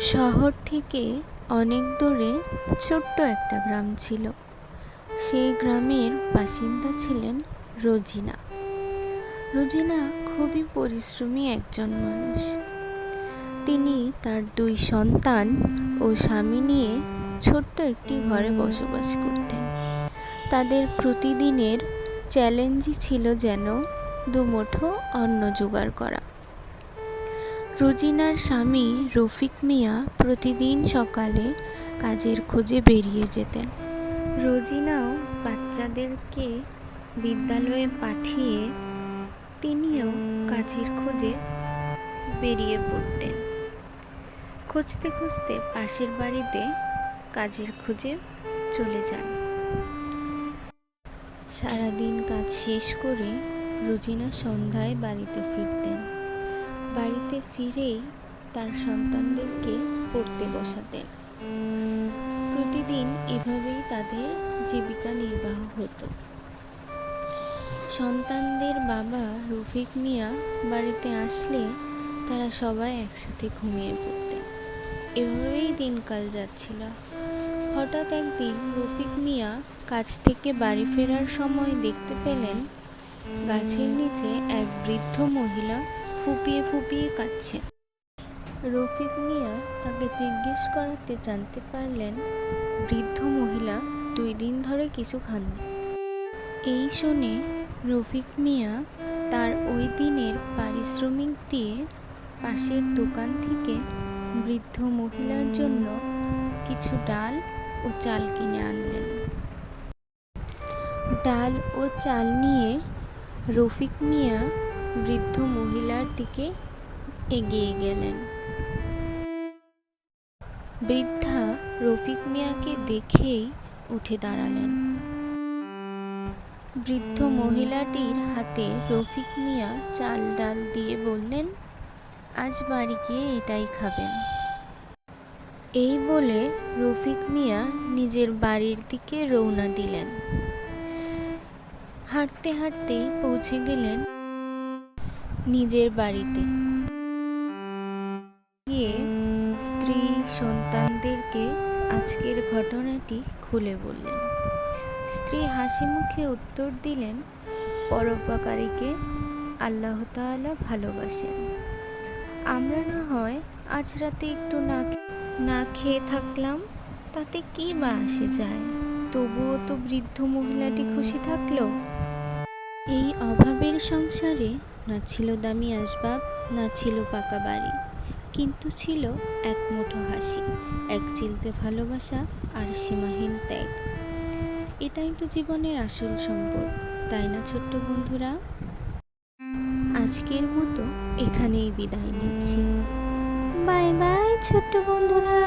শহর থেকে অনেক দূরে ছোট্ট একটা গ্রাম ছিল। সেই গ্রামের বাসিন্দা ছিলেন রোজিনা। রোজিনা খুবই পরিশ্রমী একজন মানুষ। তিনি তার 2 সন্তান ও স্বামী নিয়ে ছোট্ট একটি ঘরে বসবাস করতেন। তাদের প্রতিদিনের চ্যালেঞ্জই ছিল যেন দুমুঠো অন্ন জোগাড় করা। রোজিনার স্বামী রফিক মিয়া প্রতিদিন সকালে কাজের খোঁজে বেরিয়ে যেতেন। রোজিনাও বাচ্চাদেরকে বিদ্যালয়ে পাঠিয়ে তিনিও কাজের খোঁজে বেরিয়ে পড়তেন। খুঁজতে খুঁজতে পাশের বাড়িতে কাজের খোঁজে চলে যান। সারাদিন কাজ শেষ করে রোজিনা সন্ধ্যায় বাড়িতে ফিরতেন। বাড়িতে ফিরেই তার সন্তানদেরকে পড়তে বসাতেন। প্রতিদিন এভাবেই তাদের জীবিকা নির্বাহ হতো। সন্তানদের বাবা রফিক মিয়া বাড়িতে আসলে তারা সবাই একসাথে ঘুমিয়ে পড়তেন। এভাবেই দিনকাল যাচ্ছিল। হঠাৎ একদিন রফিক মিয়া কাজ থেকে বাড়ি ফেরার সময় দেখতে পেলেন গাছের নিচে এক বৃদ্ধ মহিলা ফুপিয়ে ফুপিয়ে কাঁদছে। রফিক মিয়া তাকে জিজ্ঞেস করাতে জানতে পারলেন বৃদ্ধ মহিলা 2 দিন ধরে কিছু খাননি। এই শুনে রফিক মিয়া তার ওই দিনের পারিশ্রমিক দিয়ে পাশের দোকান থেকে বৃদ্ধ মহিলার জন্য কিছু ডাল ও চাল কিনে আনলেন। ডাল ও চাল নিয়ে রফিক মিয়া বৃদ্ধ মহিলার দিকে এগিয়ে গেলেন। বৃদ্ধা রফিক মিয়াকে দেখেই উঠে দাঁড়ালেন। বৃদ্ধ মহিলাটির হাতে রফিক মিয়া চাল ডাল দিয়ে বললেন, আজ বাড়ি গিয়ে এটাই খাবেন। এই বলে রফিক মিয়া নিজের বাড়ির দিকে রওনা দিলেন। হাঁটতে হাঁটতেই পৌঁছে গেলেন নিজের বাড়িতে। গিয়ে স্ত্রী সন্তানদেরকে আজকের ঘটনাটি খুলে বললেন। স্ত্রী হাসি মুখে উত্তর দিলেন, পরোপকারীকে আল্লাহ তাআলা ভালোবাসেন। আমরা না হয় আজ রাতে একটু না খেয়ে থাকলাম, তাতে কি বা আসে যায়, তবুও তো বৃদ্ধ মহিলাটি খুশি থাকলো। এই অভাবের সংসারে না ছিল দামি আসবাব, না ছিল পাকা বাড়ি, কিন্তু ছিল এক মুঠো হাসি, এক চিলতে ভালোবাসা আর সীমাহীন ত্যাগ। এটাই তো জীবনের আসল সম্পদ, তাই না ছোট্ট বন্ধুরা? আজকের মতো এখানেই বিদায় নিচ্ছি। বাই বাই ছোট্ট বন্ধুরা।